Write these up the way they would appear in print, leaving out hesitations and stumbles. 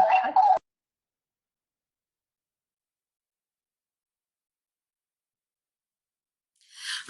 to you.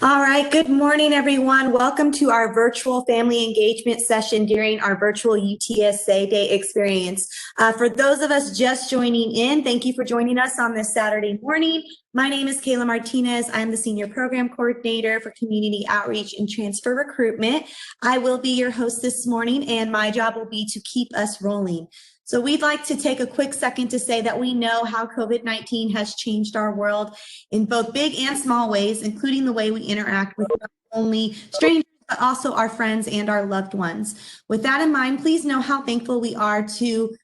All right, good morning, everyone. Welcome to our virtual family engagement session during our virtual UTSA Day experience. For those of us just joining in, thank you for joining us on this Saturday morning. My name is Kayla Martinez. I'm the Senior Program Coordinator for Community Outreach and Transfer Recruitment. I will be your host this morning, and my job will be to keep us rolling. So we'd like to take a quick second to say that we know how COVID-19 has changed our world in both big and small ways, including the way we interact with not only strangers, but also our friends and our loved ones. With that in mind, please know how thankful we are to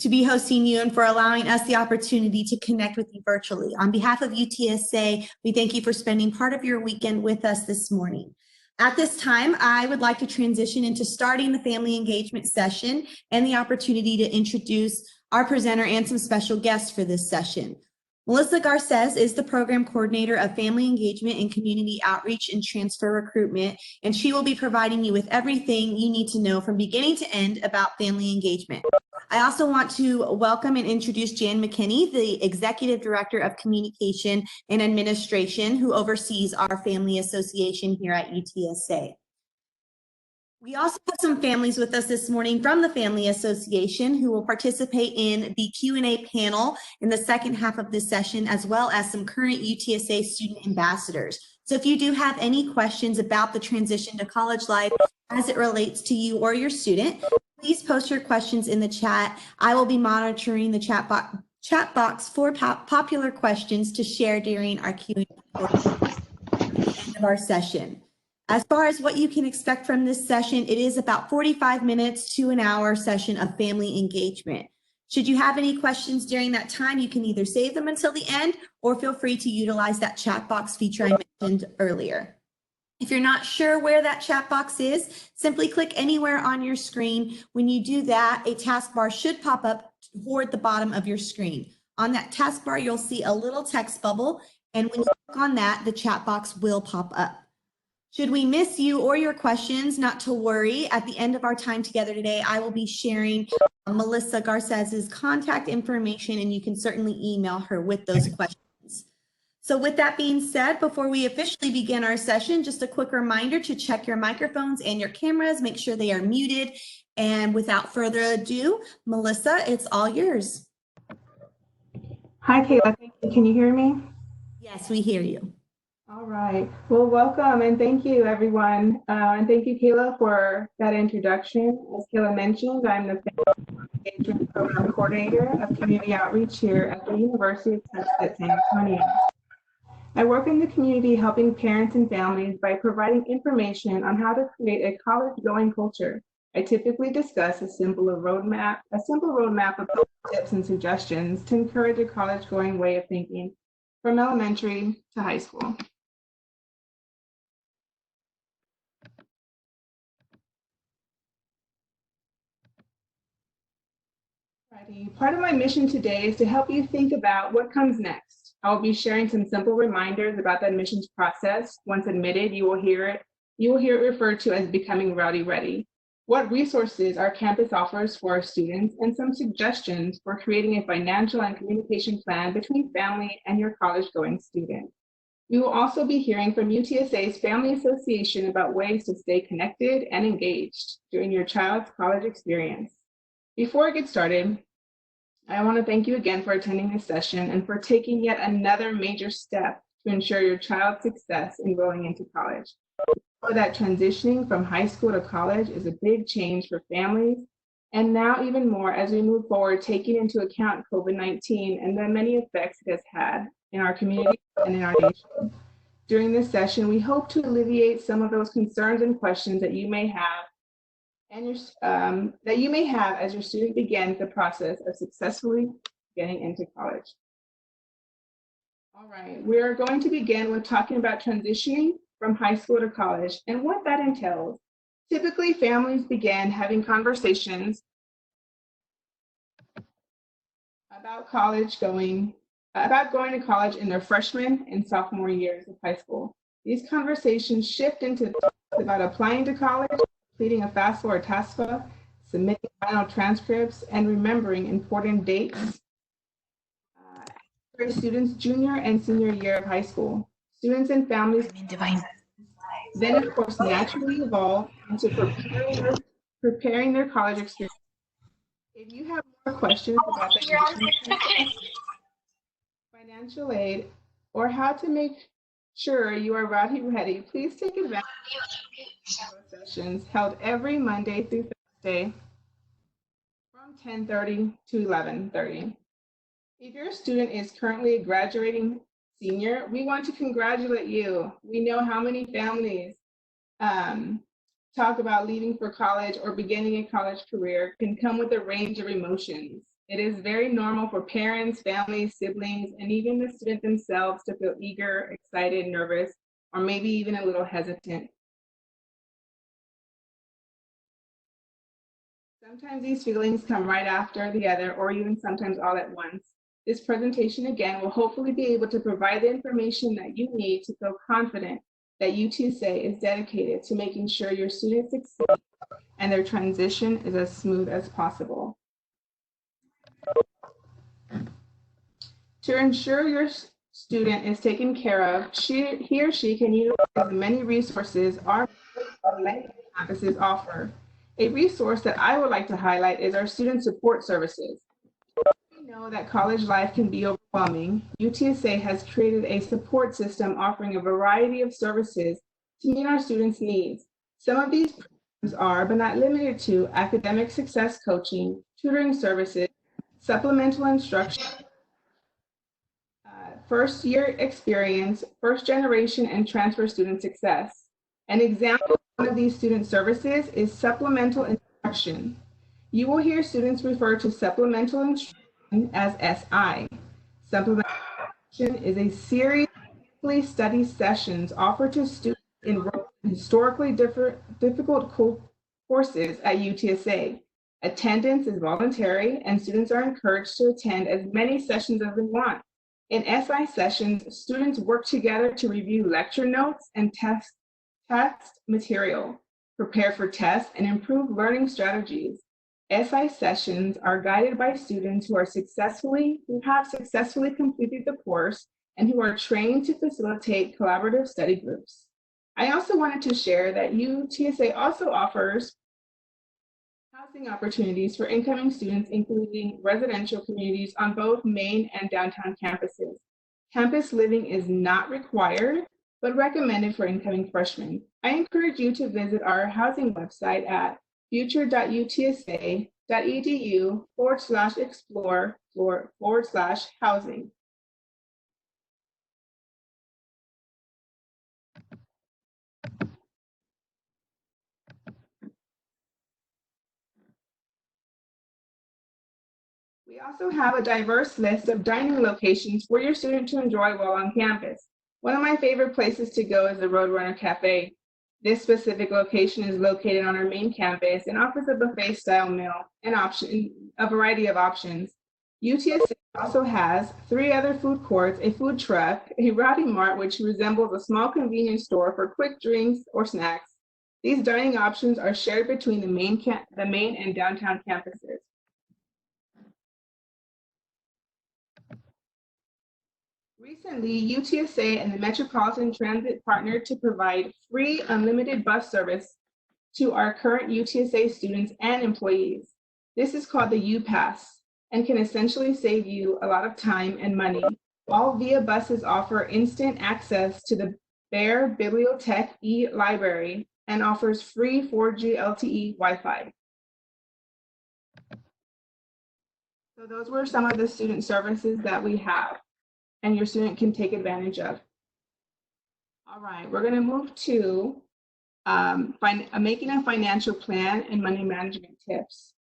be hosting you and for allowing us the opportunity to connect with you virtually. On behalf of UTSA, we thank you for spending part of your weekend with us this morning. At this time, I would like to transition into starting the family engagement session and the opportunity to introduce our presenter and some special guests for this session. Melissa Garces is the Program Coordinator of Family Engagement and Community Outreach and Transfer Recruitment, and she will be providing you with everything you need to know from beginning to end about family engagement. I also want to welcome and introduce Jan McKinney, the Executive Director of Communication and Administration, who oversees our Family Association here at UTSA. We also have some families with us this morning from the Family Association who will participate in the Q&A panel in the second half of this session, as well as some current UTSA student ambassadors. So if you do have any questions about the transition to college life as it relates to you or your student, please post your questions in the chat. I will be monitoring the chat box for popular questions to share during our Q&A of our session. As far as what you can expect from this session, it is about 45 minutes to an hour session of family engagement. Should you have any questions during that time, you can either save them until the end or feel free to utilize that chat box feature I mentioned earlier. If you're not sure where that chat box is, simply click anywhere on your screen. When you do that, a taskbar should pop up toward the bottom of your screen. On that taskbar, you'll see a little text bubble, and when you click on that, the chat box will pop up. Should we miss you or your questions, not to worry. At the end of our time together today, I will be sharing Melissa Garces's contact information, and you can certainly email her with those questions. So with that being said, before we officially begin our session, just a quick reminder to check your microphones and your cameras, make sure they are muted. And without further ado, Melissa, it's all yours. Hi, Kayla. Can you hear me? Yes, we hear you. All right. Well, welcome and thank you, everyone. And thank you, Kayla, for that introduction. As Kayla mentioned, I'm the Family Engagement Program Coordinator of Community Outreach here at the University of Texas San Antonio. I work in the community helping parents and families by providing information on how to create a college-going culture. I typically discuss a simple roadmap of tips and suggestions to encourage a college-going way of thinking from elementary to high school. Part of my mission today is to help you think about what comes next. I will be sharing some simple reminders about the admissions process. Once admitted, you will hear it referred to as becoming Rowdy Ready. What resources our campus offers for our students, and some suggestions for creating a financial and communication plan between family and your college-going student. We will also be hearing from UTSA's Family Association about ways to stay connected and engaged during your child's college experience. Before I get started, I want to thank you again for attending this session and for taking yet another major step to ensure your child's success enrolling into college. So that transitioning from high school to college is a big change for families, and now even more as we move forward, taking into account COVID-19 and the many effects it has had in our community and in our nation. During this session, we hope to alleviate some of those concerns and questions that you may have as your student begins the process of successfully getting into college. All right, we are going to begin with talking about transitioning from high school to college and what that entails. Typically, families begin having conversations about going to college in their freshman and sophomore years of high school. These conversations shift into about applying to college, completing a FAFSA or TASFA, submitting final transcripts, and remembering important dates for a student's junior and senior year of high school. Students and families then, of course, naturally evolve into preparing their college experience. If you have more questions about the financial aid or how to make sure you are ready, please take advantage of sessions held every Monday through Thursday from 10:30 to 11:30. If your student is currently a graduating senior, we want to congratulate you. We know how many families talk about leaving for college or beginning a college career can come with a range of emotions. It is very normal for parents, families, siblings, and even the student themselves to feel eager, excited, nervous, or maybe even a little hesitant. Sometimes these feelings come right after the other, or even sometimes all at once. This presentation, again, will hopefully be able to provide the information that you need to feel confident that UTSA is dedicated to making sure your students succeed and their transition is as smooth as possible. To ensure your student is taken care of, he or she can utilize the many resources our many campuses offer. A resource that I would like to highlight is our student support services. We know that college life can be overwhelming. UTSA has created a support system offering a variety of services to meet our students' needs. Some of these programs are, but not limited to, academic success coaching, tutoring services, supplemental instruction, first year experience, first generation and transfer student success. An example of one of these student services is supplemental instruction. You will hear students refer to supplemental instruction as SI. Supplemental instruction is a series of study sessions offered to students enrolled in historically difficult courses at UTSA. Attendance is voluntary, and students are encouraged to attend as many sessions as they want. In SI sessions, students work together to review lecture notes and test material, prepare for tests, and improve learning strategies. SI sessions are guided by students who have successfully completed the course and who are trained to facilitate collaborative study groups. I also wanted to share that UTSA also offers housing opportunities for incoming students, including residential communities on both main and downtown campuses. Campus living is not required, but recommended for incoming freshmen. I encourage you to visit our housing website at future.utsa.edu/explore/housing. We also have a diverse list of dining locations for your student to enjoy while on campus. One of my favorite places to go is the Roadrunner Cafe. This specific location is located on our main campus and offers a buffet-style meal and a variety of options. UTSA also has 3 other food courts, a food truck, a rowdy mart, which resembles a small convenience store for quick drinks or snacks. These dining options are shared between the main and downtown campuses. Recently, UTSA and the Metropolitan Transit partnered to provide free unlimited bus service to our current UTSA students and employees. This is called the UPass and can essentially save you a lot of time and money. All VIA buses offer instant access to the Bear Bibliotech e-library and offers free 4G LTE Wi-Fi. So those were some of the student services that we have and your student can take advantage of. All right, we're gonna move to making a financial plan and money management tips.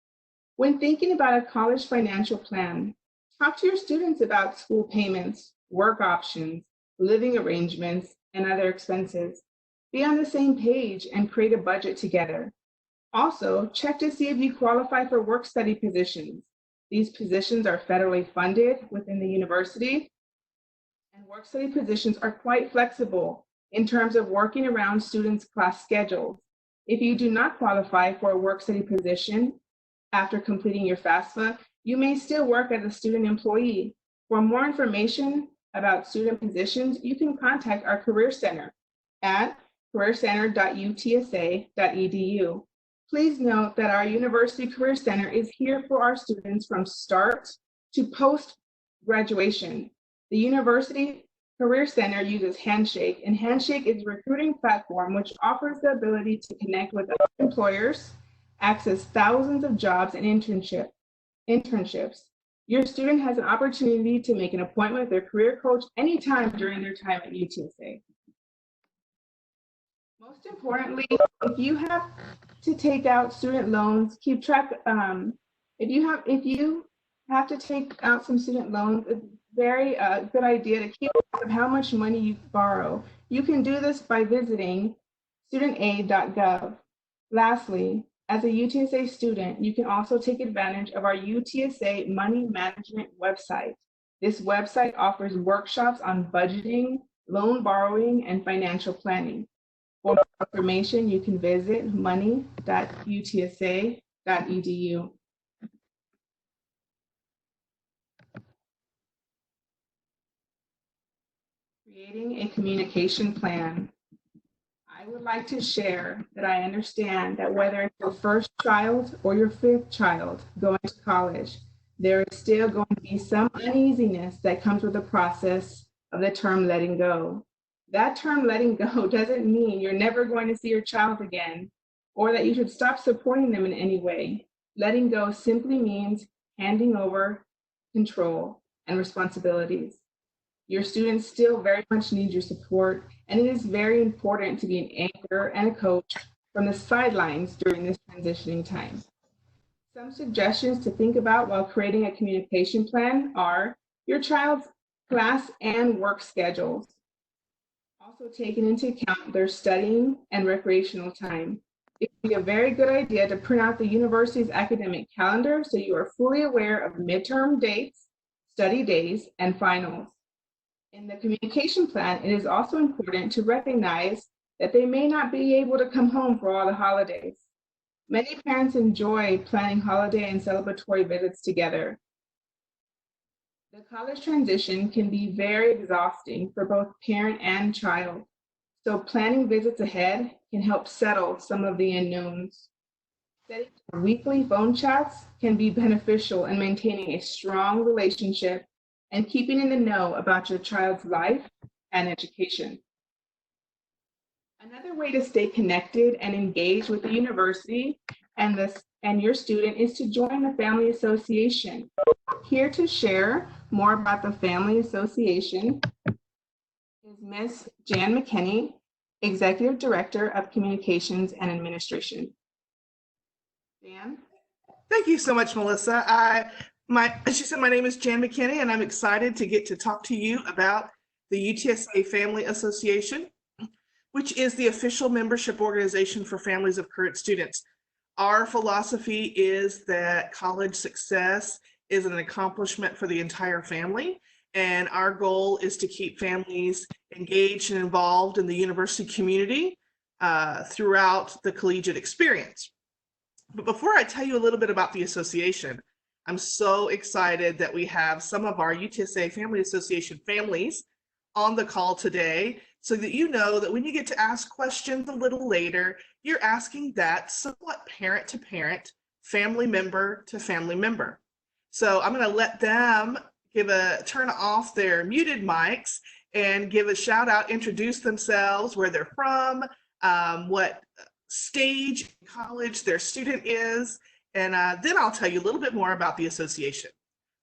When thinking about a college financial plan, talk to your students about school payments, work options, living arrangements, and other expenses. Be on the same page and create a budget together. Also, check to see if you qualify for work-study positions. These positions are federally funded within the university, and work-study positions are quite flexible in terms of working around students' class schedules. If you do not qualify for a work-study position, after completing your FAFSA, you may still work as a student employee. For more information about student positions, you can contact our Career Center at careercenter.utsa.edu. Please note that our University Career Center is here for our students from start to post-graduation. The University Career Center uses Handshake, and Handshake is a recruiting platform which offers the ability to connect with other employers, access thousands of jobs and internships. Your student has an opportunity to make an appointment with their career coach anytime during their time at UTSA. Most importantly, if you have to take out student loans, keep track. If you have to take out some student loans, it's very good idea to keep track of how much money you borrow. You can do this by visiting studentaid.gov. Lastly, as a UTSA student, you can also take advantage of our UTSA Money Management website. This website offers workshops on budgeting, loan borrowing, and financial planning. For more information, you can visit money.utsa.edu. Creating a communication plan. I would like to share that I understand that whether it's your first child or your fifth child going to college, there is still going to be some uneasiness that comes with the process of the term letting go. That term letting go doesn't mean you're never going to see your child again or that you should stop supporting them in any way. Letting go simply means handing over control and responsibilities. Your students still very much need your support, and it is very important to be an anchor and a coach from the sidelines during this transitioning time. Some suggestions to think about while creating a communication plan are your child's class and work schedules. Also taking into account their studying and recreational time. It would be a very good idea to print out the university's academic calendar so you are fully aware of midterm dates, study days, and finals. In the communication plan, it is also important to recognize that they may not be able to come home for all the holidays. Many parents enjoy planning holiday and celebratory visits together. The college transition can be very exhausting for both parent and child, so planning visits ahead can help settle some of the unknowns. Setting weekly phone chats can be beneficial in maintaining a strong relationship and keeping in the know about your child's life and education. Another way to stay connected and engaged with the university and your student is to join the Family Association. Here to share more about the Family Association is Ms. Jan McKinney, Executive Director of Communications and Administration. Jan? Thank you so much, Melissa. As you said, my name is Jan McKinney, and I'm excited to get to talk to you about the UTSA Family Association, which is the official membership organization for families of current students. Our philosophy is that college success is an accomplishment for the entire family, and our goal is to keep families engaged and involved in the university community throughout the collegiate experience. But before I tell you a little bit about the association, I'm so excited that we have some of our UTSA Family Association families on the call today, so that you know that when you get to ask questions a little later, you're asking that somewhat parent to parent, family member to family member. So I'm going to let them turn off their muted mics and give a shout out, introduce themselves, where they're from, what stage in college their student is, and then I'll tell you a little bit more about the association.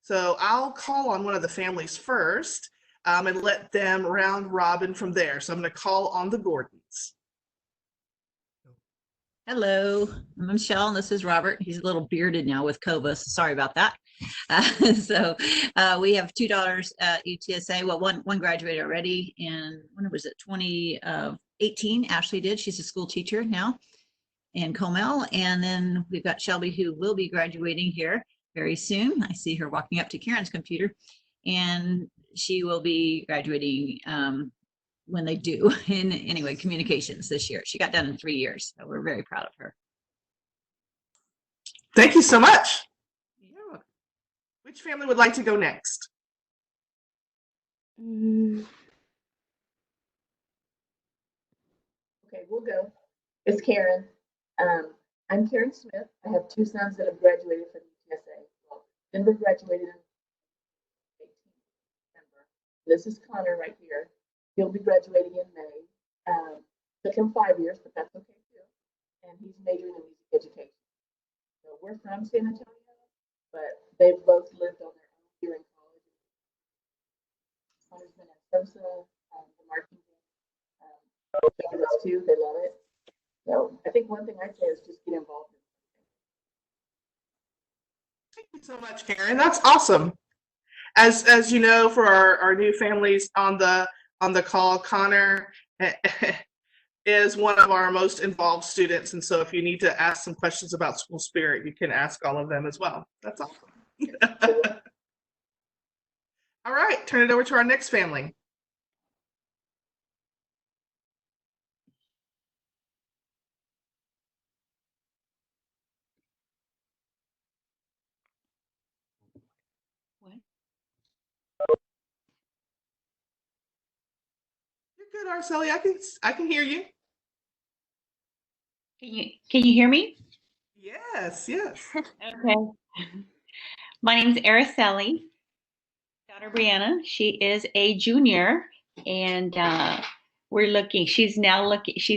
So I'll call on one of the families first and let them round robin from there. So I'm going to call on the Gordons. Hello, I'm Michelle, and this is Robert. He's a little bearded now with COVID, so sorry about that. We have two daughters at UTSA. Well, one graduated already in, when was it, 2018, Ashley did. She's a school teacher now in Comel. And then we've got Shelby, who will be graduating here very soon. I see her walking up to Karen's computer, and she will be graduating when they do in communications this year. She got done in 3 years, so we're very proud of her. Thank you so much. Yeah. Which family would like to go next? Okay, we'll go. It's Karen. I'm Karen Smith. I have two sons that have graduated from UTSA. Well, Denver graduated in 18 December. This is Connor right here. He'll be graduating in May. Took him 5 years, but that's okay too. And he's majoring in music education. So we're from San Antonio, but they've both lived on their own here in college. Connor's been at SOSA, the marching band. Us too. They love it. So I think one thing I'd say is just get involved. Thank you so much, Karen. That's awesome. As you know, for our new families on the call, Connor is one of our most involved students, and so if you need to ask some questions about school spirit, you can ask all of them as well. That's awesome. All right, turn it over to our next family. You're good, Araceli. I can hear you. Can you hear me? Yes, yes. Okay. My name is Araceli. Daughter Brianna. She is a junior, and she's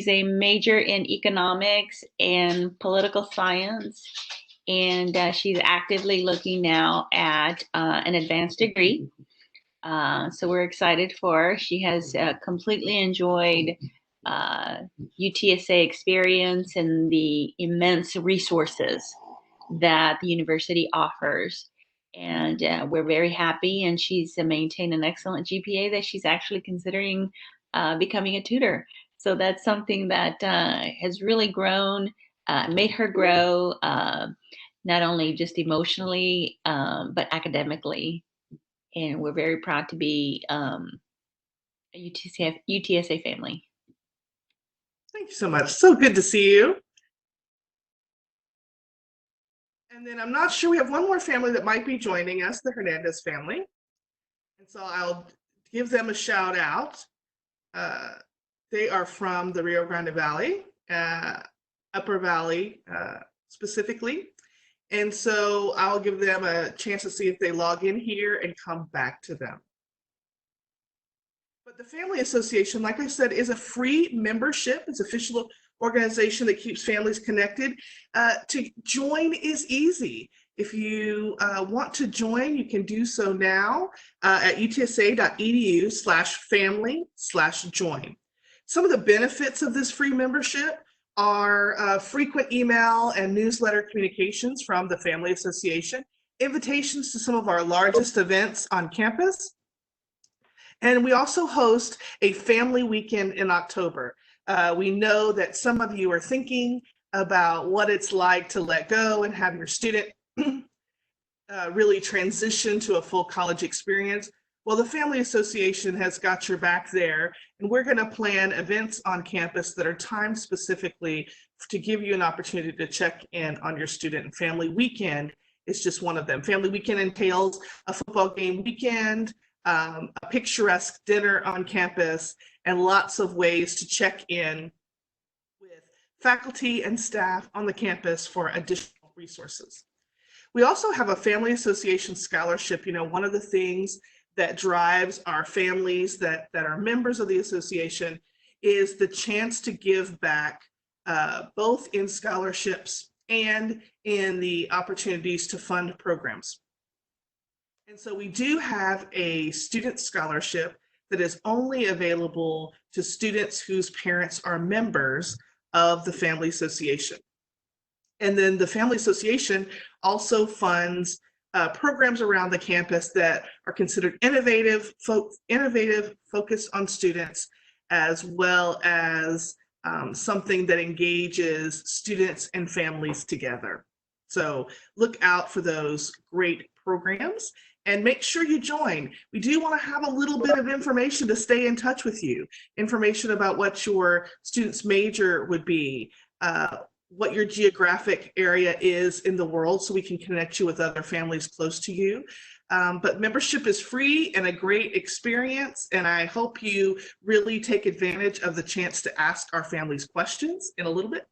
a major in economics and political science, and she's actively looking now at an advanced degree. So we're excited for her. She has completely enjoyed UTSA experience and the immense resources that the university offers. And we're very happy, and she's maintained an excellent GPA that she's actually considering becoming a tutor. So that's something that has really grown, made her grow, not only just emotionally, but academically. And we're very proud to be a UTSA family. Thank you so much. So good to see you. And then I'm not sure, we have one more family that might be joining us, the Hernandez family. And so I'll give them a shout out. They are from the Rio Grande Valley, Upper Valley specifically. And so I'll give them a chance to see if they log in here and come back to them. But the Family Association, like I said, is a free membership. It's an official organization that keeps families connected. To join is easy. If you want to join, you can do so now at utsa.edu/family/join. Some of the benefits of this free membership are frequent email and newsletter communications from the Family Association, invitations to some of our largest events on campus, and we also host a family weekend in October. We know that some of you are thinking about what it's like to let go and have your student really transition to a full college experience. Well, the Family Association has got your back there, and we're going to plan events on campus that are timed specifically to give you an opportunity to check in on your student. And Family Weekend is just one of them. Family Weekend entails a football game weekend, a picturesque dinner on campus, and lots of ways to check in with faculty and staff on the campus for additional resources. We also have a Family Association scholarship. You know, one of the things that drives our families that are members of the association is the chance to give back, both in scholarships and in the opportunities to fund programs. And so we do have a student scholarship that is only available to students whose parents are members of the Family Association. And then the Family Association also funds programs around the campus that are considered innovative, focused on students, as well as something that engages students and families together. So look out for those great programs and make sure you join. We do want to have a little bit of information to stay in touch with you, information about what your student's major would be, what your geographic area is in the world so we can connect you with other families close to you. But membership is free and a great experience, and I hope you really take advantage of the chance to ask our families questions in a little bit.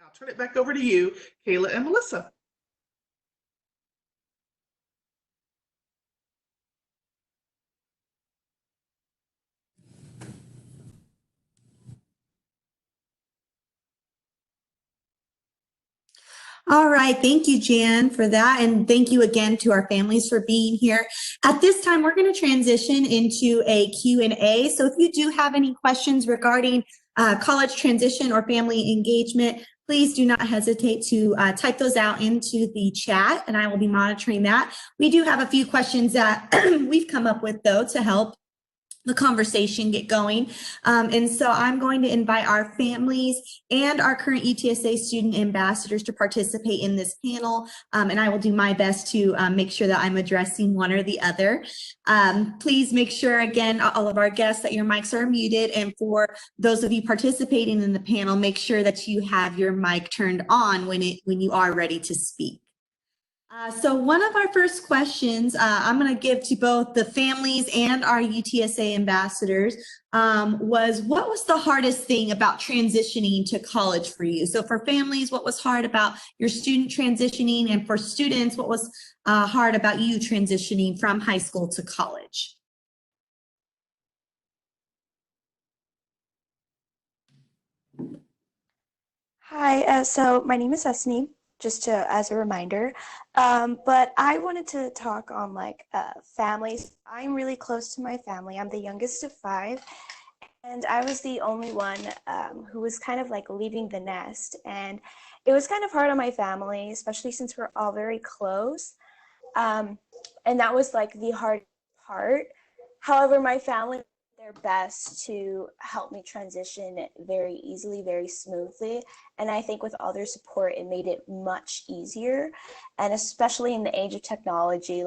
I'll turn it back over to you, Kayla and Melissa. All right, thank you, Jan, for that. And thank you again to our families for being here. At this time, we're going to transition into a Q&A. So if you do have any questions regarding college transition or family engagement, please do not hesitate to type those out into the chat, and I will be monitoring that. We do have a few questions that we've come up with, though, to help the conversation get going. And so I'm going to invite our families and our current UTSA student ambassadors to participate in this panel. And I will do my best to make sure that I'm addressing one or the other. Please make sure, again, all of our guests, that your mics are muted. And for those of you participating in the panel, make sure that you have your mic turned on when you are ready to speak. So one of our first questions I'm going to give to both the families and our UTSA ambassadors was, what was the hardest thing about transitioning to college for you? So for families, what was hard about your student transitioning? And for students, what was hard about you transitioning from high school to college? Hi, so my name is Esni, just as a reminder. But I wanted to talk on families. I'm really close to my family. I'm the youngest of 5, and I was the only one who was kind of like leaving the nest. And it was kind of hard on my family, especially since we're all very close. And that was like the hard part. However, my family did their best to help me transition very easily, very smoothly. And I think with all their support, it made it much easier. And especially in the age of technology,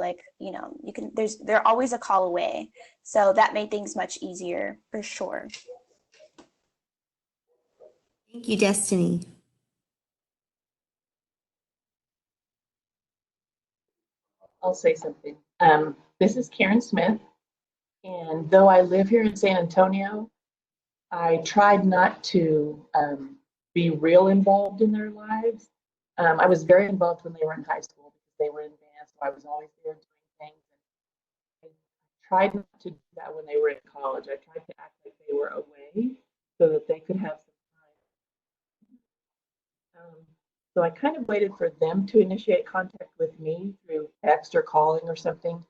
they're always a call away. So that made things much easier for sure. Thank you, Destiny. I'll say something. This is Karen Smith, and though I live here in San Antonio, I tried not to be real involved in their lives. I was very involved when they were in high school because they were in band, so I was always there doing things. And I tried not to do that when they were in college. I tried to act like they were away so that they could have some time. So I kind of waited for them to initiate contact with me through text or calling or something.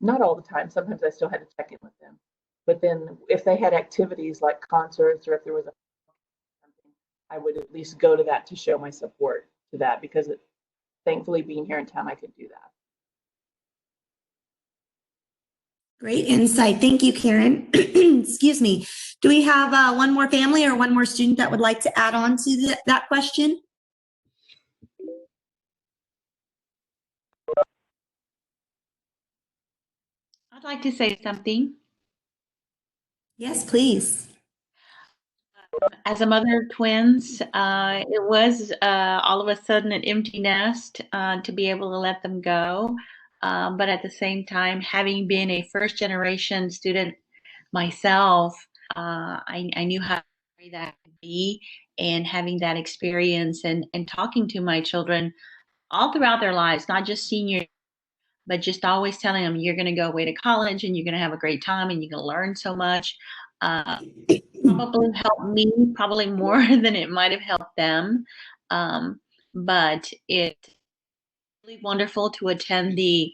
Not all the time. Sometimes I still had to check in with them. But then if they had activities like concerts, or if there was something, I would at least go to that to show my support to that, because thankfully being here in town, I could do that. Great insight. Thank you, Karen. Excuse me. Do we have one more family or one more student that would like to add on to that question? I'd like to say something. Yes, please. As a mother of twins, it was all of a sudden an empty nest to be able to let them go. But at the same time, having been a first generation student myself, I knew how scary that could be, and having that experience and talking to my children all throughout their lives, not just senior, but just always telling them, you're going to go away to college and you're going to have a great time and you're going to learn so much. Probably helped me, probably more than it might have helped them. But it's really wonderful to attend the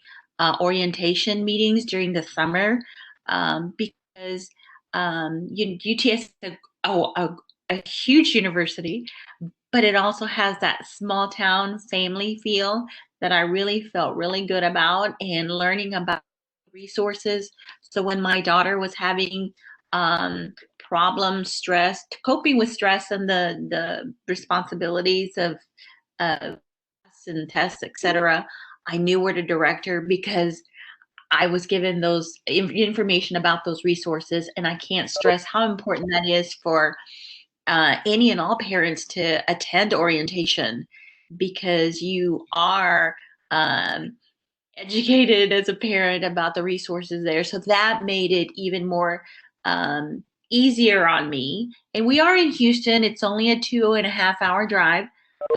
orientation meetings during the summer, because UTS is a huge university, but it also has that small town family feel that I really felt really good about, and learning about resources. So when my daughter was having problems, stress, coping with stress and the responsibilities of and tests, etc., I knew where to direct her, because I was given those information about those resources, and I can't stress how important that is for any and all parents to attend orientation, because you are educated as a parent about the resources there. So that made it even more easier on me. And we are in Houston. It's only a 2.5 hour drive.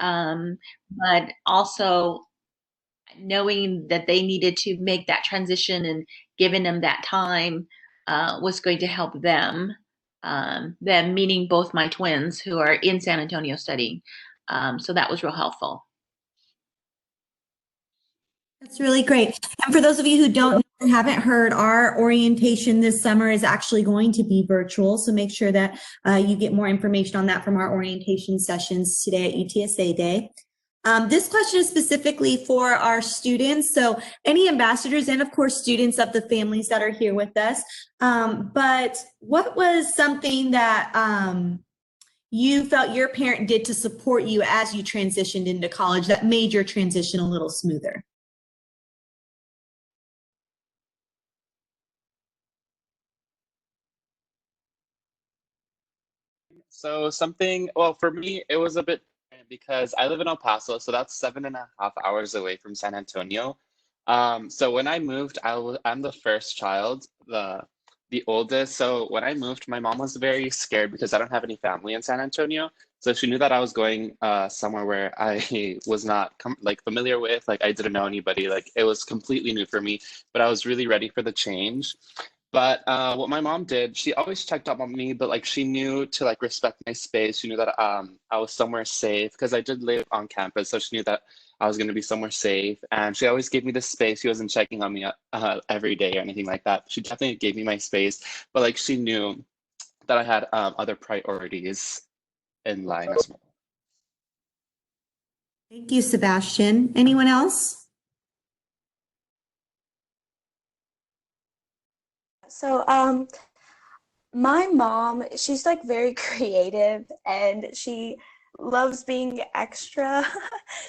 But also knowing that they needed to make that transition and giving them that time was going to help them. Them meaning both my twins who are in San Antonio studying. So that was real helpful. That's really great. And for those of you who don't know or haven't heard, our orientation this summer is actually going to be virtual. So make sure that you get more information on that from our orientation sessions today at UTSA Day. This question is specifically for our students. So any ambassadors and of course students of the families that are here with us. But what was something that you felt your parent did to support you as you transitioned into college that made your transition a little smoother? So something, well, for me, it was a bit different because I live in El Paso, so that's 7.5 hours away from San Antonio. So when I moved, I'm the first child, the oldest. So when I moved, my mom was very scared because I don't have any family in San Antonio. So she knew that I was going somewhere where I was not like familiar with, like I didn't know anybody, like it was completely new for me, but I was really ready for the change. But what my mom did, she always checked up on me, but like she knew to like respect my space. She knew that I was somewhere safe because I did live on campus, so she knew that I was going to be somewhere safe. And she always gave me the space. She wasn't checking on me every day or anything like that. She definitely gave me my space, but like she knew that I had other priorities in line as well. Thank you, Sebastian. Anyone else? So, my mom, she's like very creative and she loves being extra.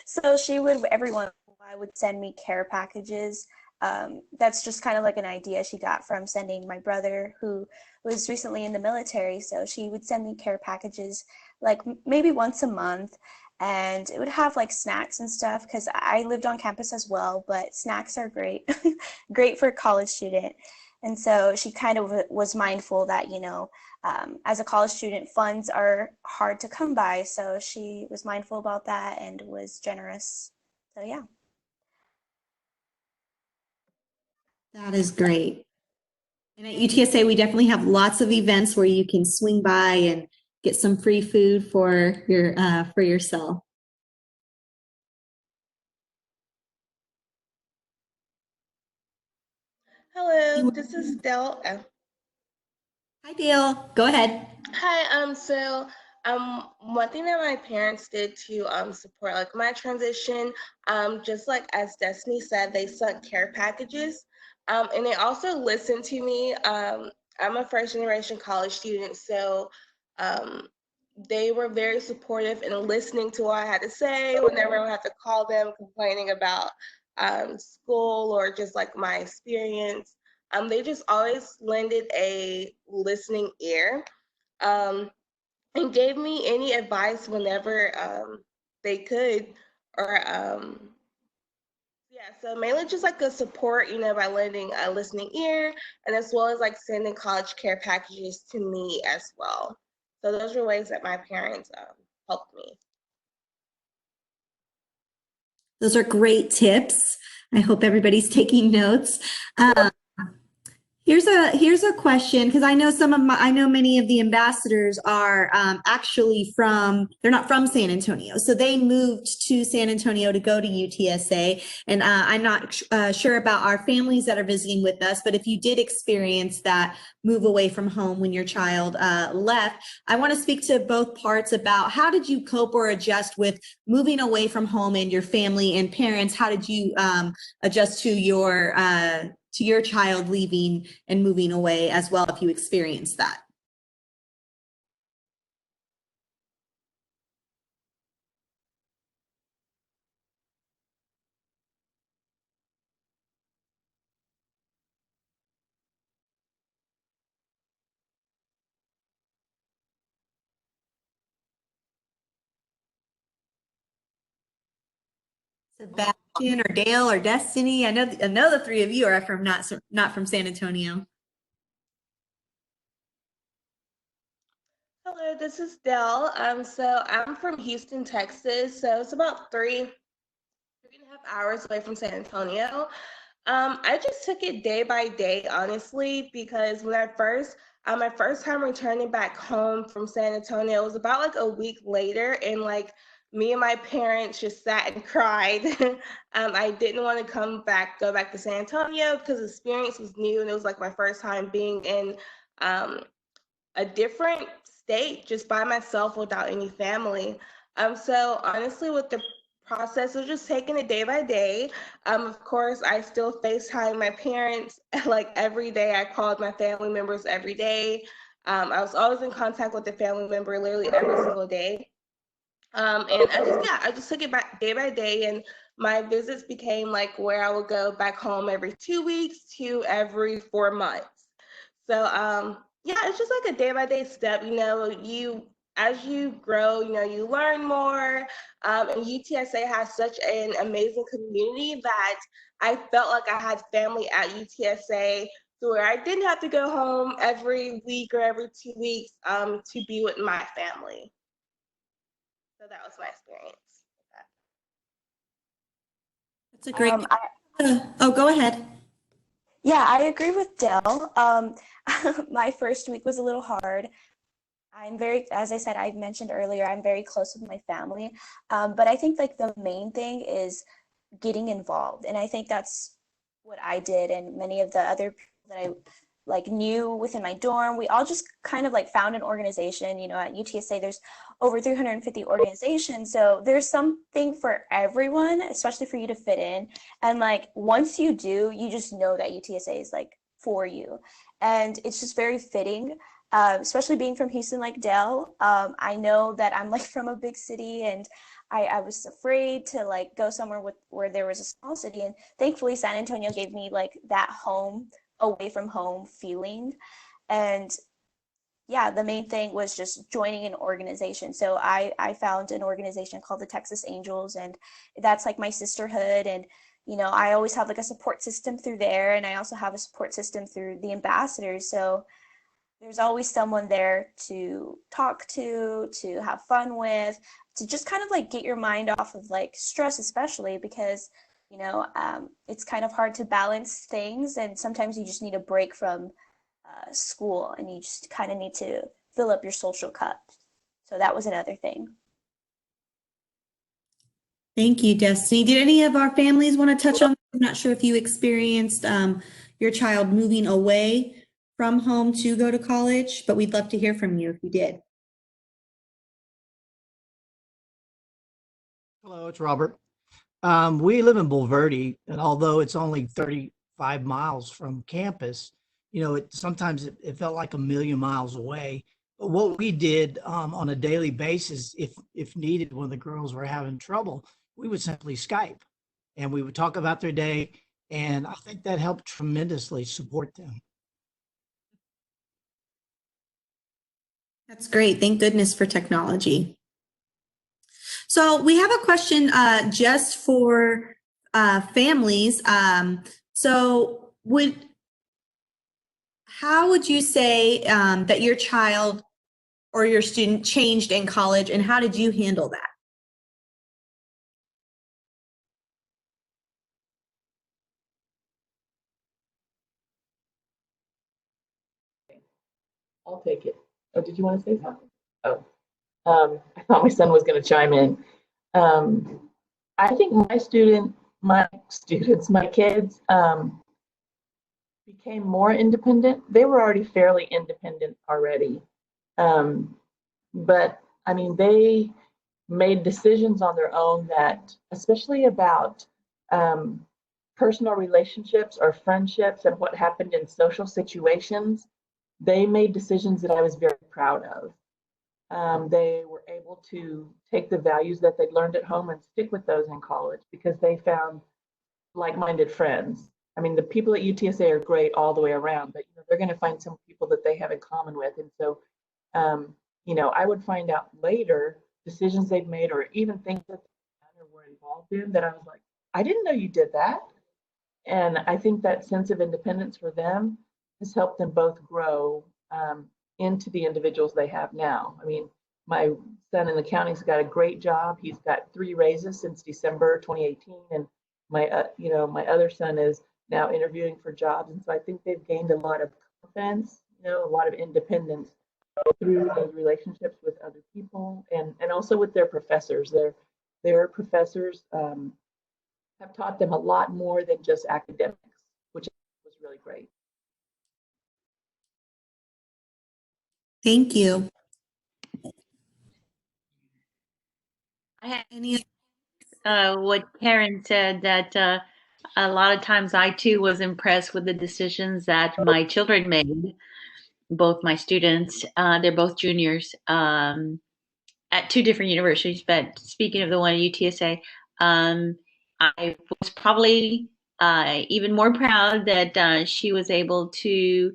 So she would, every once in a while, would send me care packages. That's just kind of like an idea she got from sending my brother, who was recently in the military. So she would send me care packages like maybe once a month. And it would have like snacks and stuff because I lived on campus as well, but snacks are great, great for a college student. And so she kind of was mindful that, as a college student, funds are hard to come by. So she was mindful about that and was generous. So, yeah. That is great. And at UTSA, we definitely have lots of events where you can swing by and get some free food for yourself. Hello, this is Del. Hi, Dale. Go ahead. Hi, one thing that my parents did to support like my transition, just like as Destiny said, they sent care packages, and they also listened to me. I'm a first generation college student, so um, they were very supportive in listening to what I had to say whenever I had to call them complaining about school or just like my experience. They just always lended a listening ear, um, and gave me any advice whenever they could, or yeah, so mainly just like a support, by lending a listening ear, and as well as like sending college care packages to me as well. So those were ways that my parents helped me. Those are great tips. I hope everybody's taking notes. Here's a question, because I know many of the ambassadors are actually they're not from San Antonio, so they moved to San Antonio to go to UTSA, and I'm not sure about our families that are visiting with us, but if you did experience that move away from home when your child left, I want to speak to both parts about how did you cope or adjust with moving away from home and your family and parents. How did you adjust to your child leaving and moving away as well, if you experienced that? Sebastian or Dale or Destiny. I know the three of you are from not from San Antonio. Hello, this is Dell. So I'm from Houston, Texas. So it's about three and a half hours away from San Antonio. I just took it day by day, honestly, because when my first time returning back home from San Antonio, it was about like a week later, and like me and my parents just sat and cried. I didn't want to go back to San Antonio because the experience was new, and it was like my first time being in um, a different state just by myself without any family. So honestly, with the process of just taking it day by day, of course, I still FaceTime my parents like every day. I called my family members every day. I was always in contact with the family member literally every single day. And I just took it back day by day, and my visits became like where I would go back home every 2 weeks to every 4 months. So yeah, it's just like a day by day step. As you grow, you learn more. And UTSA has such an amazing community that I felt like I had family at UTSA, so where I didn't have to go home every week or every 2 weeks to be with my family. So that was my experience with that. That's a great. Oh, go ahead. Yeah, I agree with Dell. My first week was a little hard. As I said, I mentioned earlier, I'm very close with my family. But I think like the main thing is getting involved. And I think that's what I did, and many of the other people that I like knew within my dorm. We all just kind of like found an organization. At UTSA, there's over 350 organizations. So there's something for everyone, especially for you to fit in. And like once you do, you just know that UTSA is like for you. And it's just very fitting. Especially being from Houston like Dell, I know that I'm like from a big city, and I was afraid to like go somewhere where there was a small city, and thankfully San Antonio gave me like that home away from home feeling. And yeah, the main thing was just joining an organization. So I found an organization called the Texas Angels, and that's like my sisterhood. And I always have like a support system through there, and I also have a support system through the ambassadors. So there's always someone there to talk to have fun with, to just kind of like get your mind off of like stress, especially because, it's kind of hard to balance things. And sometimes you just need a break from school, and you just kind of need to fill up your social cup. So that was another thing. Thank you, Destiny. Did any of our families want to touch on? I'm not sure if you experienced your child moving away from home to go to college, but we'd love to hear from you if you did. Hello, it's Robert. We live in Bulverde, and although it's only 35 miles from campus, sometimes it felt like a million miles away. But what we did on a daily basis, if needed, when the girls were having trouble, we would simply Skype, and we would talk about their day, and I think that helped tremendously support them. That's great. Thank goodness for technology. So we have a question just for families. How would you say that your child or your student changed in college, and how did you handle that? I'll take it. Oh, did you want to say something? Oh, I thought my son was going to chime in. I think my kids became more independent. They were already fairly independent already. But I mean, they made decisions on their own that, especially about personal relationships or friendships and what happened in social situations, they made decisions that I was very proud of. They were able to take the values that they'd learned at home and stick with those in college because they found like-minded friends. I mean, the people at UTSA are great all the way around, but they're going to find some people that they have in common with. And so, I would find out later decisions they've made, or even things that they've done, or were involved in that I was like, I didn't know you did that. And I think that sense of independence for them has helped them both grow into the individuals they have now. I mean, my son in the county's got a great job. He's got 3 raises since December 2018, and my other son is now interviewing for jobs, and so I think they've gained a lot of confidence, a lot of independence through those relationships with other people and also with their professors. Their professors have taught them a lot more than just academics, which was really great. Thank you. I had Any what Karen said, that a lot of times I too was impressed with the decisions that my children made, both my students. They're both juniors at 2 different universities, but speaking of the one at UTSA, I was probably even more proud that she was able to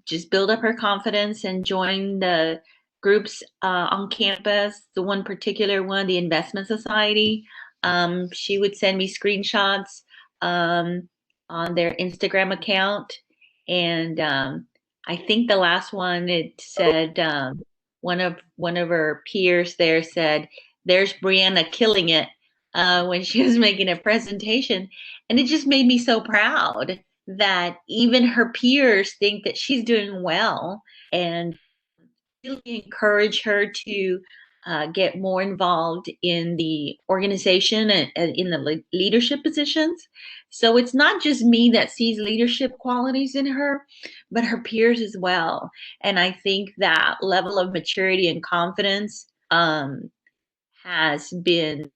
just build up her confidence and join the groups on campus. The one particular one, the Investment Society, she would send me screenshots on their Instagram account. And I think the last one, it said, one of her peers there said, "There's Brianna killing it," when she was making a presentation, and it just made me so proud that even her peers think that she's doing well, and really encourage her to get more involved in the organization and in the leadership positions. So it's not just me that sees leadership qualities in her, but her peers as well. And I think that level of maturity and confidence has been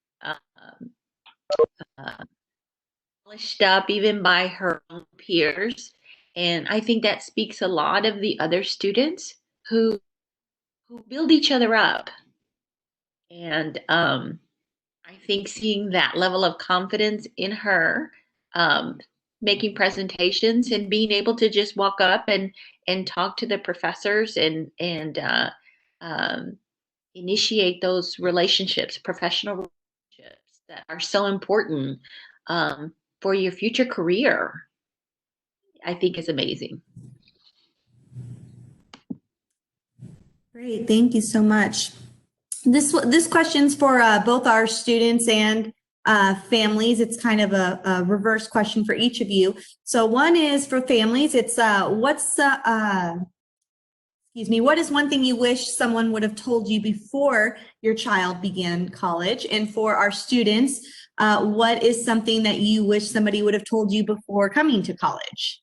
polished up even by her own peers. And I think that speaks a lot of the other students who build each other up. And I think seeing that level of confidence in her, making presentations and being able to just walk up and talk to the professors and initiate those relationships, professional relationships that are so important for your future career, I think is amazing. Great, thank you so much. This question's for both our students and families. It's kind of a reverse question for each of you. So one is for families. It's what is one thing you wish someone would have told you before your child began college? And for our students, what is something that you wish somebody would have told you before coming to college?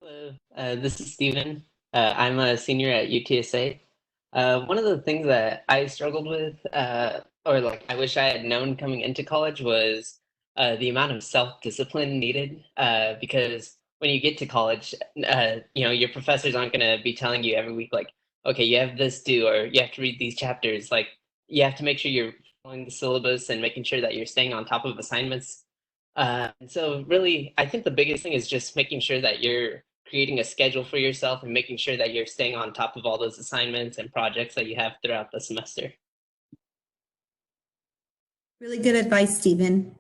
Hello, this is Steven. I'm a senior at UTSA. One of the things that I struggled with, or like I wish I had known coming into college, was the amount of self-discipline needed. Because when you get to college, your professors aren't going to be telling you every week, like, okay, you have this due, or you have to read these chapters. Like, you have to make sure you're following the syllabus and making sure that you're staying on top of assignments. And so really, I think the biggest thing is just making sure that you're creating a schedule for yourself and making sure that you're staying on top of all those assignments and projects that you have throughout the semester. Really good advice, Stephen.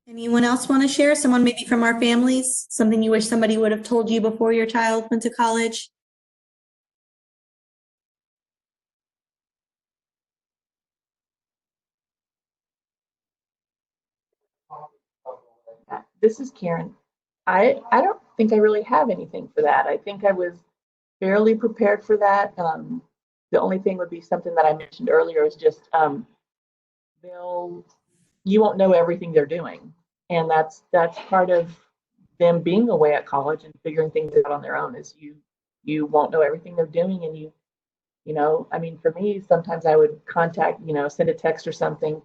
Anyone else want to share? Someone maybe from our families? Something you wish somebody would have told you before your child went to college? This is Karen. I don't think I really have anything for that. I think I was fairly prepared for that. The only thing would be something that I mentioned earlier is just you won't know everything they're doing, and that's part of them being away at college and figuring things out on their own. Is you won't know everything they're doing, and I mean, for me, sometimes I would contact, send a text or something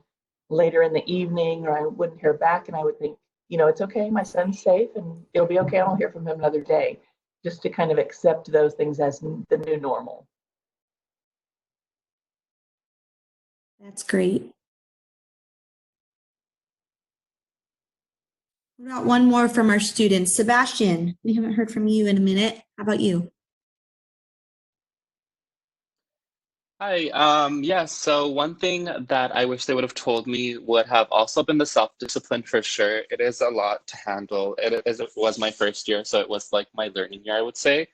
later in the evening, or I wouldn't hear back, and I would think, it's okay, my son's safe and it'll be okay. I'll hear from him another day, just to kind of accept those things as the new normal. That's great. What about one more from our students? Sebastian, we haven't heard from you in a minute. How about you? Hi. Yeah, so one thing that I wish they would have told me would have also been the self-discipline for sure. It is a lot to handle. It was my first year, so it was like my learning year, I would say.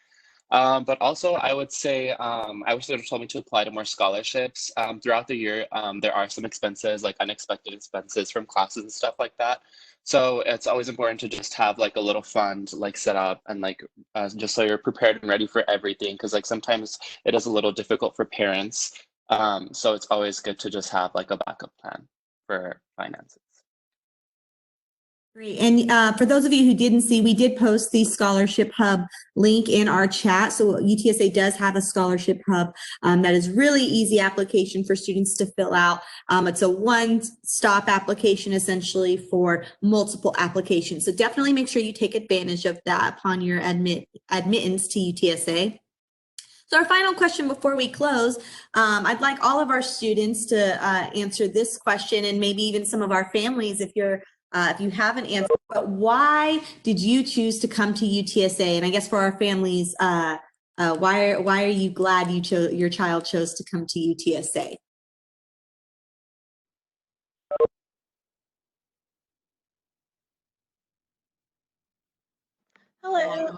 But also, I would say I wish they would have told me to apply to more scholarships. Throughout the year, there are some expenses, like unexpected expenses from classes and stuff like that. So it's always important to just have like a little fund like set up and like just so you're prepared and ready for everything. Because like sometimes it is a little difficult for parents. So it's always good to just have like a backup plan for finances. Great. And for those of you who didn't see, we did post the Scholarship Hub link in our chat. So UTSA does have a Scholarship Hub that is really easy application for students to fill out. It's a one-stop application essentially for multiple applications. So definitely make sure you take advantage of that upon your admittance to UTSA. So our final question before we close, I'd like all of our students to answer this question, and maybe even some of our families if you haven't answered, but why did you choose to come to UTSA? And I guess for our families, why are you glad your child chose to come to UTSA? Hello.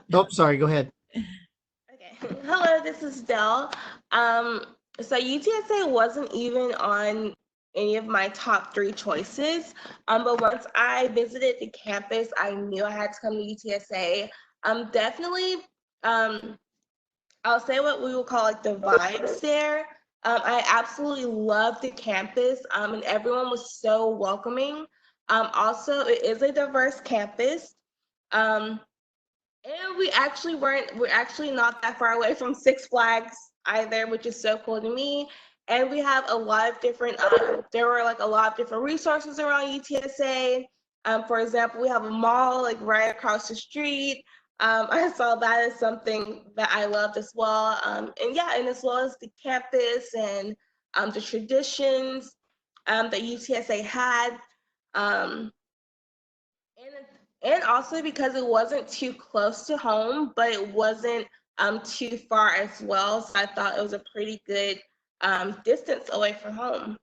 Nope, sorry, go ahead. Okay. Hello, this is Dell. So UTSA wasn't even on any of my top 3 choices. But once I visited the campus, I knew I had to come to UTSA. Definitely, I'll say what we will call like the vibes there. I absolutely loved the campus, and everyone was so welcoming. Also, it is a diverse campus. And we're actually not that far away from Six Flags either, which is so cool to me. And we have a lot of different, there were like a lot of different resources around UTSA. For example, we have a mall like right across the street. I saw that as something that I loved as well. And as well as the campus and the traditions that UTSA had. Um, and also because it wasn't too close to home, but it wasn't too far as well. So I thought it was a pretty good distance away from home.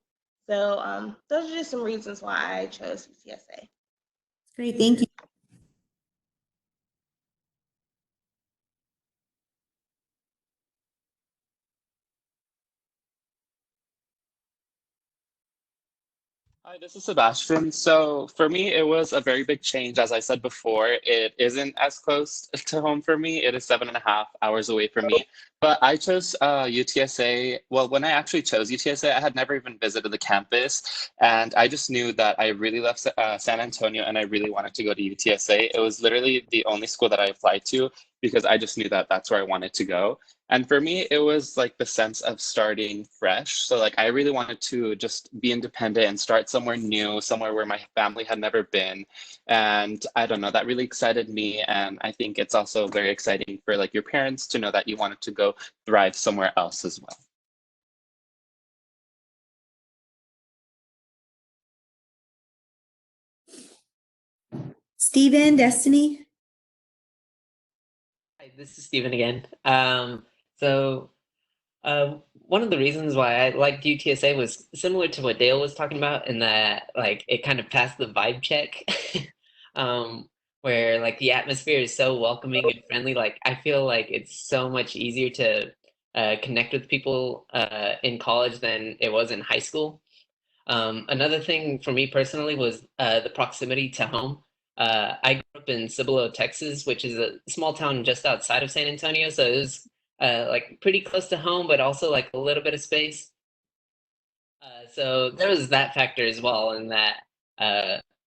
So those are just some reasons why I chose UTSA. Great, thank you. Hi, this is Sebastian. So for me, it was a very big change. As I said before, it isn't as close to home for me. It is 7.5 hours away from me. But I chose UTSA. Well, when I actually chose UTSA, I had never even visited the campus. And I just knew that I really left San Antonio and I really wanted to go to UTSA. It was literally the only school that I applied to because I just knew that that's where I wanted to go. And for me, it was like the sense of starting fresh. So like I really wanted to just be independent and start somewhere new, somewhere where my family had never been. And I don't know, that really excited me. And I think it's also very exciting for like your parents to know that you wanted to go thrive somewhere else as well. Stephen, Destiny? Hi, this is Steven again. One of the reasons why I liked UTSA was similar to what Dale was talking about, in that like it kind of passed the vibe check, where like the atmosphere is so welcoming and friendly. Like I feel like it's so much easier to connect with people in college than it was in high school. Another thing for me personally was the proximity to home. I grew up in Cibolo, Texas, which is a small town just outside of San Antonio. So it was like pretty close to home, but also like a little bit of space. So there was that factor as well, in that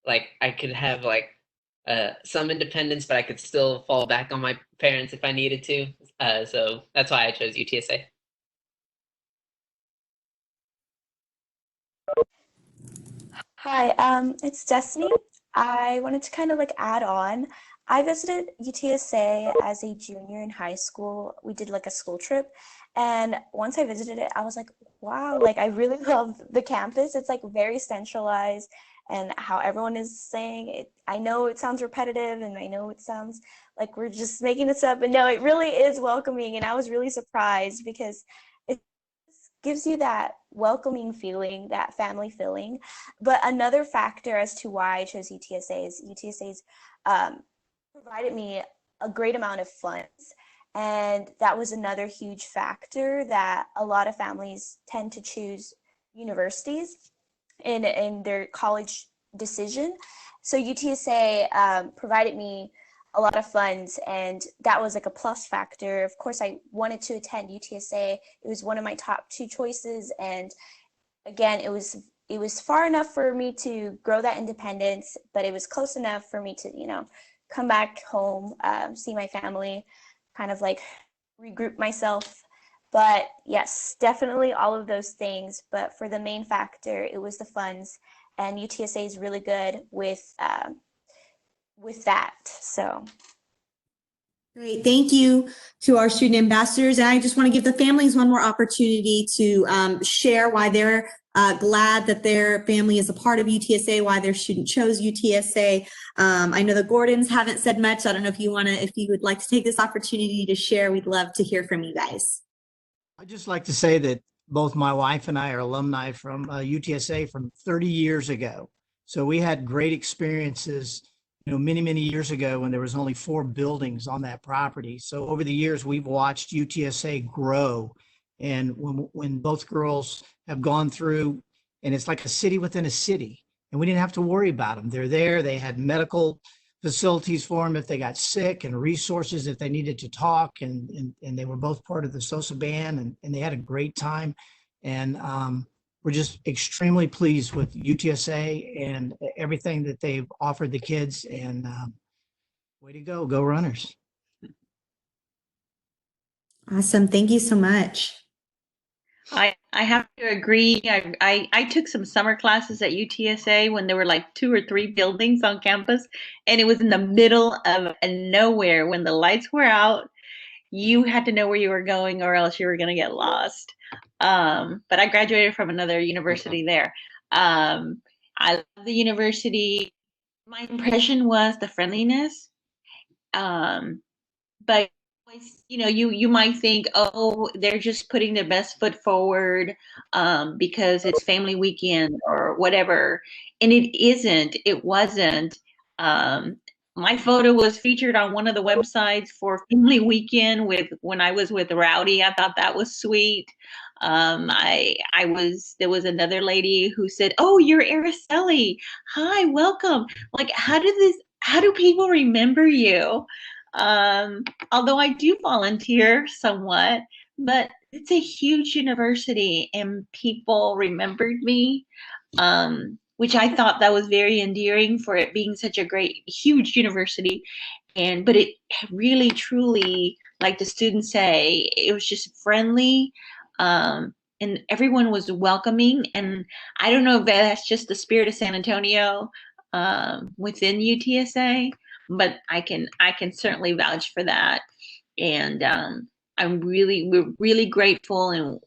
like I could have like some independence, but I could still fall back on my parents if I needed to. So that's why I chose UTSA. Hi, it's Destiny. I wanted to kind of like add on. I visited UTSA as a junior in high school. We did like a school trip. And once I visited it, I was like, wow, like I really love the campus. It's like very centralized and how everyone is saying it. I know it sounds repetitive and I know it sounds like we're just making this up, but no, it really is welcoming. And I was really surprised because it gives you that welcoming feeling, that family feeling. But another factor as to why I chose UTSA is UTSA's provided me a great amount of funds. And that was another huge factor that a lot of families tend to choose universities in their college decision. So UTSA provided me a lot of funds, and that was like a plus factor. Of course, I wanted to attend UTSA. It was one of my top two choices, and again, it was far enough for me to grow that independence, but it was close enough for me to come back home, see my family, kind of like regroup myself. But yes, definitely all of those things. But for the main factor, it was the funds, and UTSA is really good with that. So Great. Thank you to our student ambassadors. And I just want to give the families one more opportunity to share why they're glad that their family is a part of UTSA, why their student chose UTSA. I know the Gordons haven't said much. I don't know if you would like to take this opportunity to share. We'd love to hear from you guys. I'd just like to say that both my wife and I are alumni from UTSA from 30 years ago. So we had great experiences, many, many years ago when there was only 4 buildings on that property. So over the years, we've watched UTSA grow. And when both girls have gone through, and it's like a city within a city, and we didn't have to worry about them. They're there. They had medical facilities for them if they got sick, and resources if they needed to talk, and they were both part of the Sosa band, and they had a great time. And we're just extremely pleased with UTSA and everything that they've offered the kids, and way to go Runners. Awesome. Thank you so much. I have to agree. I took some summer classes at UTSA when there were like 2 or 3 buildings on campus, and it was in the middle of nowhere. When the lights were out, you had to know where you were going or else you were going to get lost. But I graduated from another university there. I love the university. My impression was the friendliness. But you might think, oh, they're just putting their best foot forward because it's family weekend or whatever, and it wasn't. My photo was featured on one of the websites for family weekend with when I was with Rowdy. I thought that was sweet. There was another lady who said, oh, you're Araceli, hi, welcome. Like, how do people remember you? Although I do volunteer somewhat, but it's a huge university and people remembered me, which I thought that was very endearing for it being such a great, huge university. But it really, truly, like the students say, it was just friendly. And everyone was welcoming. And I don't know if that's just the spirit of San Antonio within UTSA, but I can certainly vouch for that. And we're really grateful, and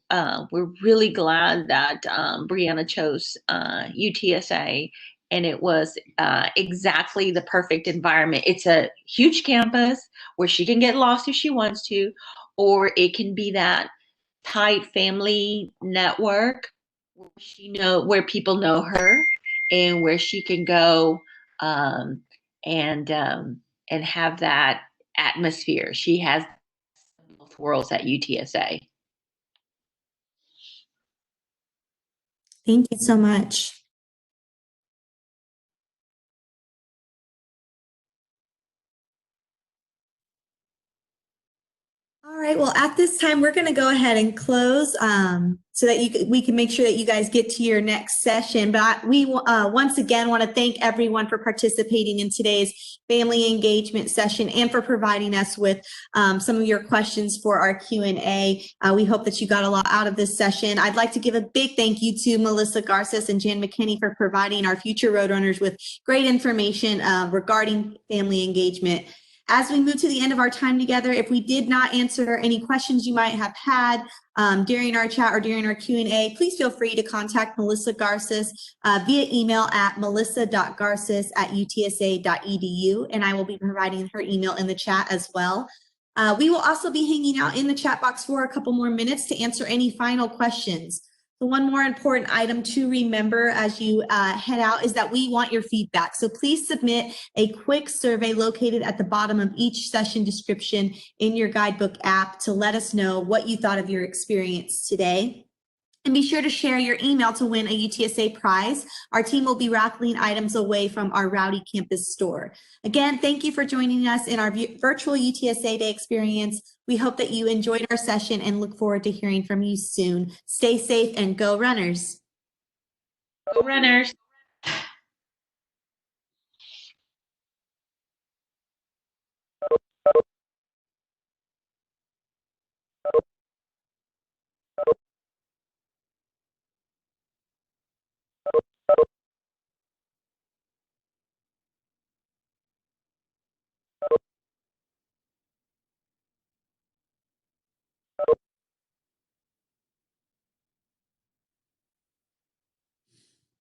we're really glad that Brianna chose UTSA, and it was exactly the perfect environment. It's a huge campus where she can get lost if she wants to, or it can be that tight family network where people know her, and where she can go um, and have that atmosphere. She has both worlds at UTSA. Thank you so much. All right, well, at this time, we're going to go ahead and close so that we can make sure that you guys get to your next session. But we once again want to thank everyone for participating in today's family engagement session and for providing us with some of your questions for our Q&A. We hope that you got a lot out of this session. I'd like to give a big thank you to Melissa Garces and Jan McKinney for providing our future Roadrunners with great information regarding family engagement. As we move to the end of our time together, if we did not answer any questions you might have had during our chat or during our Q&A, please feel free to contact Melissa Garces via email at melissa.garces@utsa.edu, and I will be providing her email in the chat as well. We will also be hanging out in the chat box for a couple more minutes to answer any final questions. So one more important item to remember as you head out is that we want your feedback. So please submit a quick survey located at the bottom of each session description in your guidebook app to let us know what you thought of your experience today. And be sure to share your email to win a UTSA prize. Our team will be raffling items away from our Rowdy campus store. Again, thank you for joining us in our virtual UTSA Day experience. We hope that you enjoyed our session and look forward to hearing from you soon. Stay safe and go Runners. Go Runners.